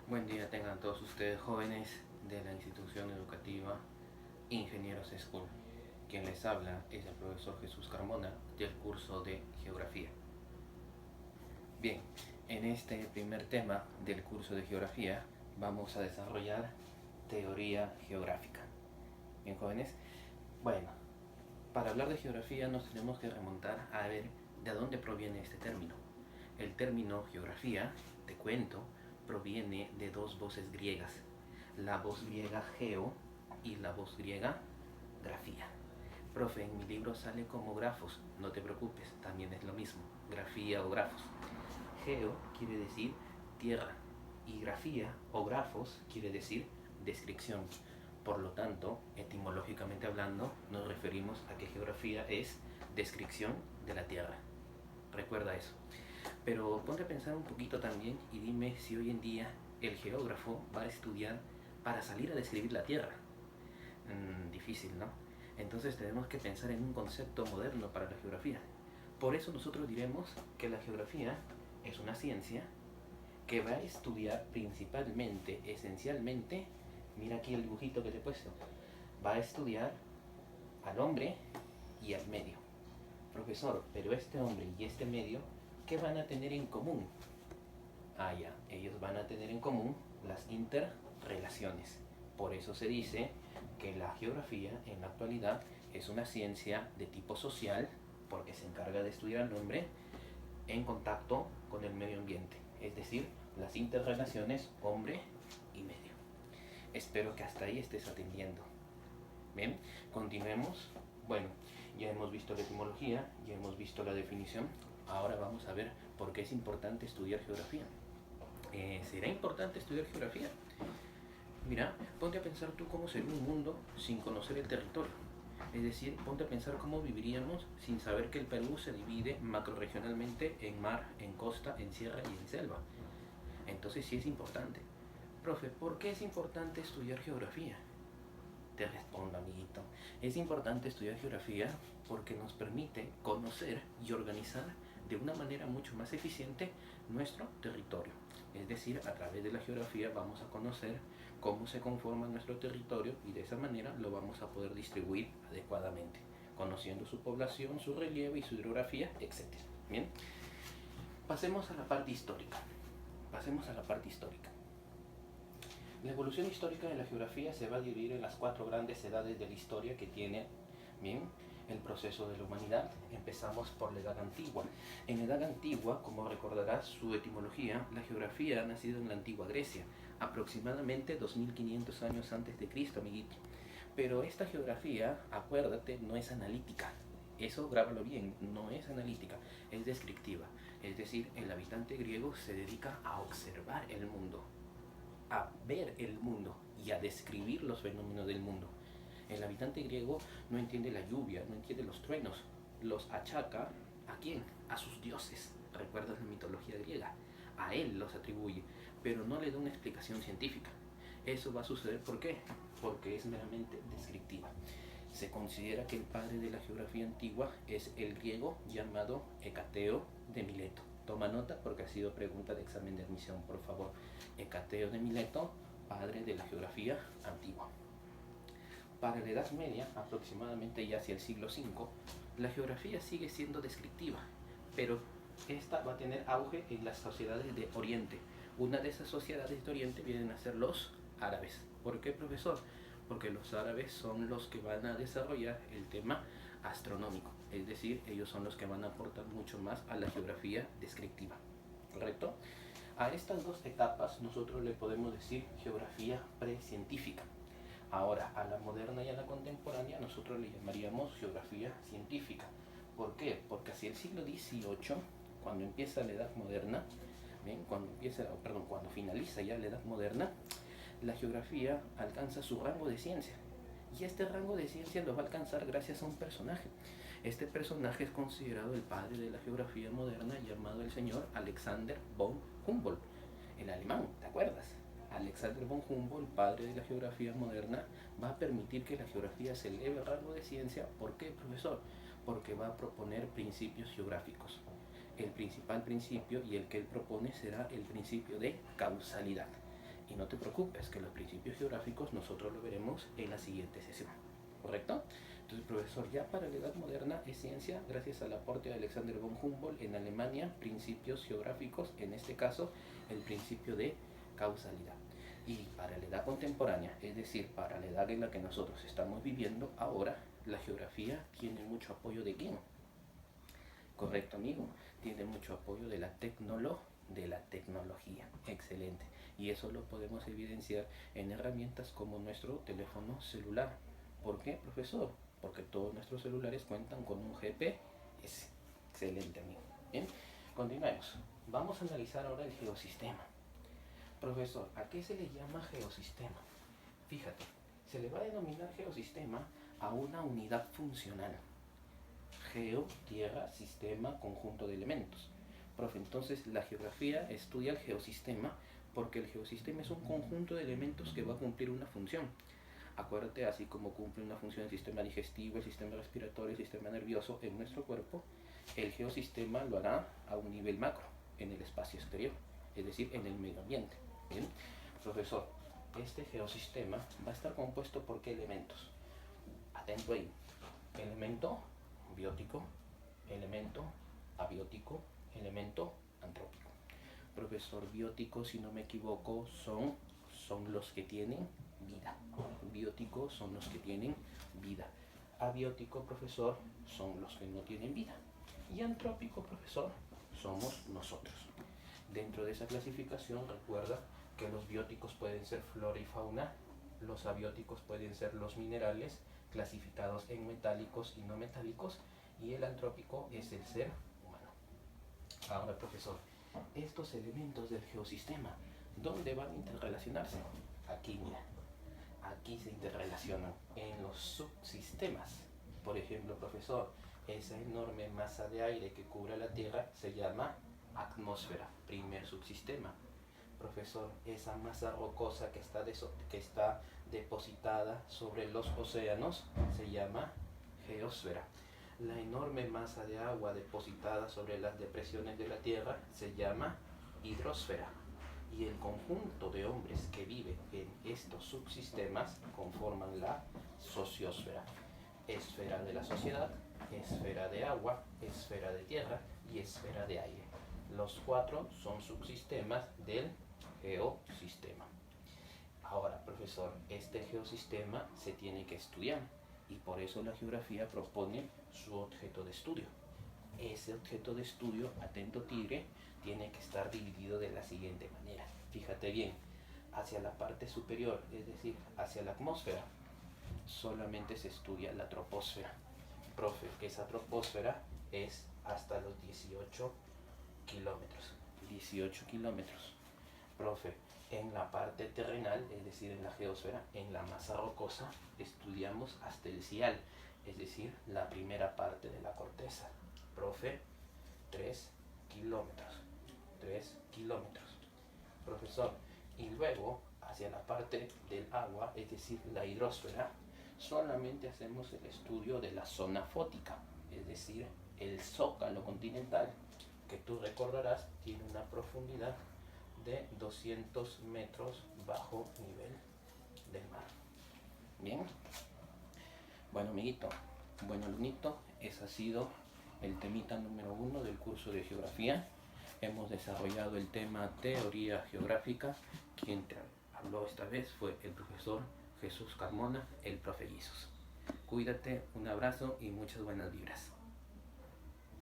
Buen día tengan todos ustedes jóvenes de la institución educativa Ingenieros School. Quien les habla es el profesor Jesús Carmona del curso de Geografía. Bien, en este primer tema del curso de Geografía vamos a desarrollar teoría geográfica. Bien, jóvenes, bueno, para hablar de geografía nos tenemos que remontar a ver de dónde proviene este término. El término geografía, te cuento, proviene de dos voces griegas, la voz griega geo y la voz griega grafía. Profe, en mi libro sale como grafos, no te preocupes, también es lo mismo, grafía o grafos. Geo quiere decir tierra y grafía o grafos quiere decir descripción. Por lo tanto, etimológicamente hablando, nos referimos a que geografía es descripción de la tierra. Recuerda eso. Pero ponte a pensar un poquito también y dime si hoy en día el geógrafo va a estudiar para salir a describir la Tierra. Difícil, ¿no? Entonces tenemos que pensar en un concepto moderno para la geografía. Por eso nosotros diremos que la geografía es una ciencia que va a estudiar principalmente, esencialmente, mira aquí el dibujito que te he puesto, va a estudiar al hombre y al medio. Profesor, pero este hombre y este medio, ¿qué van a tener en común? Ya, ellos van a tener en común las interrelaciones. Por eso se dice que la geografía en la actualidad es una ciencia de tipo social porque se encarga de estudiar al hombre en contacto con el medio ambiente, es decir, las interrelaciones hombre y medio. Espero que hasta ahí estés atendiendo. Bien, continuemos. Bueno, ya hemos visto la etimología, ya hemos visto la definición. Ahora vamos a ver por qué es importante estudiar geografía. ¿Será importante estudiar geografía? Mira, ponte a pensar tú cómo sería un mundo sin conocer el territorio. Es decir, ponte a pensar cómo viviríamos sin saber que el Perú se divide macrorregionalmente en mar, en costa, en sierra y en selva. Entonces sí es importante. Profe, ¿por qué es importante estudiar geografía? Te respondo, amiguito. Es importante estudiar geografía porque nos permite conocer y organizar de una manera mucho más eficiente nuestro territorio. Es decir, a través de la geografía vamos a conocer cómo se conforma nuestro territorio y de esa manera lo vamos a poder distribuir adecuadamente, conociendo su población, su relieve y su hidrografía, etc. Bien, pasemos a la parte histórica. Pasemos a la parte histórica. La evolución histórica de la geografía se va a dividir en las cuatro grandes edades de la historia que tiene, bien, el proceso de la humanidad. Empezamos por la Edad Antigua. En la Edad Antigua, como recordarás su etimología, la geografía ha nacido en la antigua Grecia, aproximadamente 2500 años antes de Cristo, amiguito. Pero esta geografía, acuérdate, no es analítica. Eso grábalo bien, no es analítica, es descriptiva. Es decir, el habitante griego se dedica a observar el mundo, a ver el mundo y a describir los fenómenos del mundo. El habitante griego no entiende la lluvia, no entiende los truenos, los achaca ¿a quién? A sus dioses. ¿Recuerdas la mitología griega? A él los atribuye, pero no le da una explicación científica. Eso va a suceder, ¿por qué? Porque es meramente descriptiva. Se considera que el padre de la geografía antigua es el griego llamado Hecateo de Mileto. Toma nota porque ha sido pregunta de examen de admisión, por favor. Hecateo de Mileto, padre de la geografía antigua. Para la Edad Media, aproximadamente ya hacia el siglo V, la geografía sigue siendo descriptiva, pero esta va a tener auge en las sociedades de Oriente. Una de esas sociedades de Oriente vienen a ser los árabes. ¿Por qué, profesor? Porque los árabes son los que van a desarrollar el tema astronómico, es decir, ellos son los que van a aportar mucho más a la geografía descriptiva, ¿correcto? A estas dos etapas nosotros le podemos decir geografía precientífica. Ahora, a la moderna y a la contemporánea nosotros le llamaríamos geografía científica. ¿Por qué? Porque hacia el siglo XVIII, cuando empieza la edad moderna, ¿bien? Cuando finaliza ya la edad moderna, la geografía alcanza su rango de ciencia. Y este rango de ciencia lo va a alcanzar gracias a un personaje. Este personaje es considerado el padre de la geografía moderna, llamado el señor Alexander von Humboldt, el alemán, ¿te acuerdas? Alexander von Humboldt, padre de la geografía moderna, va a permitir que la geografía se eleve al rango de ciencia. ¿Por qué, profesor? Porque va a proponer principios geográficos. El principal principio y el que él propone será el principio de causalidad. Y no te preocupes, que los principios geográficos nosotros lo veremos en la siguiente sesión, ¿correcto? Entonces, profesor, ya para la Edad Moderna es ciencia gracias al aporte de Alexander von Humboldt en Alemania, principios geográficos, en este caso el principio de causalidad. Y para la Edad Contemporánea, es decir, para la edad en la que nosotros estamos viviendo ahora, la geografía tiene mucho apoyo de ¿quién? Correcto, amigo, tiene mucho apoyo de la tecnología. Excelente. Y eso lo podemos evidenciar en herramientas como nuestro teléfono celular. ¿Por qué, profesor? Porque todos nuestros celulares cuentan con un GPS. Excelente, amigo. Bien, continuemos. Vamos a analizar ahora el geosistema. Profesor, ¿a qué se le llama geosistema? Fíjate, se le va a denominar geosistema a una unidad funcional. Geo, tierra, sistema, conjunto de elementos. Profe, entonces la geografía estudia el geosistema porque el geosistema es un conjunto de elementos que va a cumplir una función. Acuérdate, así como cumple una función el sistema digestivo, el sistema respiratorio, el sistema nervioso en nuestro cuerpo, el geosistema lo hará a un nivel macro, en el espacio exterior, es decir, en el medio ambiente. ¿Bien? Profesor, este geosistema va a estar compuesto por ¿qué elementos? Atento ahí. Elemento biótico, elemento abiótico, elemento antrópico. Profesor, bióticos, si no me equivoco, son los que tienen vida. Bióticos son los que tienen vida. Abiótico, profesor, son los que no tienen vida. Y antrópico, profesor, somos nosotros. Dentro de esa clasificación, recuerda que los bióticos pueden ser flora y fauna, los abióticos pueden ser los minerales, clasificados en metálicos y no metálicos, y el antrópico es el ser humano. Ahora, profesor, estos elementos del geosistema, ¿dónde van a interrelacionarse? Aquí, mira, aquí se interrelacionan en los subsistemas. Por ejemplo, profesor, esa enorme masa de aire que cubre la Tierra se llama atmósfera, primer subsistema. Profesor, esa masa rocosa que está depositada sobre los océanos se llama geósfera. La enorme masa de agua depositada sobre las depresiones de la Tierra se llama hidrosfera. Y el conjunto de hombres que viven en estos subsistemas conforman la sociosfera. Esfera de la sociedad, esfera de agua, esfera de tierra y esfera de aire. Los cuatro son subsistemas del geosistema. Ahora, profesor, este geosistema se tiene que estudiar y por eso la geografía propone su objeto de estudio. Ese objeto de estudio, atento tigre, tiene que estar dividido de la siguiente manera. Fíjate bien, hacia la parte superior, es decir, hacia la atmósfera, solamente se estudia la troposfera. Profe, esa troposfera es hasta los 18 kilómetros. 18 kilómetros. Profe, en la parte terrenal, es decir, en la geósfera, en la masa rocosa, estudiamos hasta el cial, es decir, la primera parte de la corteza. Profe, 3 kilómetros. 3 kilómetros. Profesor, y luego hacia la parte del agua, es decir, la hidrosfera, solamente hacemos el estudio de la zona fótica, es decir, el zócalo continental, que tú recordarás tiene una profundidad de 200 metros bajo nivel del mar. Bien, bueno, amiguito, bueno, alumnito, ese ha sido el temita número 1 del curso de geografía. Hemos desarrollado el tema teoría geográfica. Quien te habló esta vez fue el profesor Jesús Carmona, el profe Jesús. Cuídate, un abrazo y muchas buenas vibras.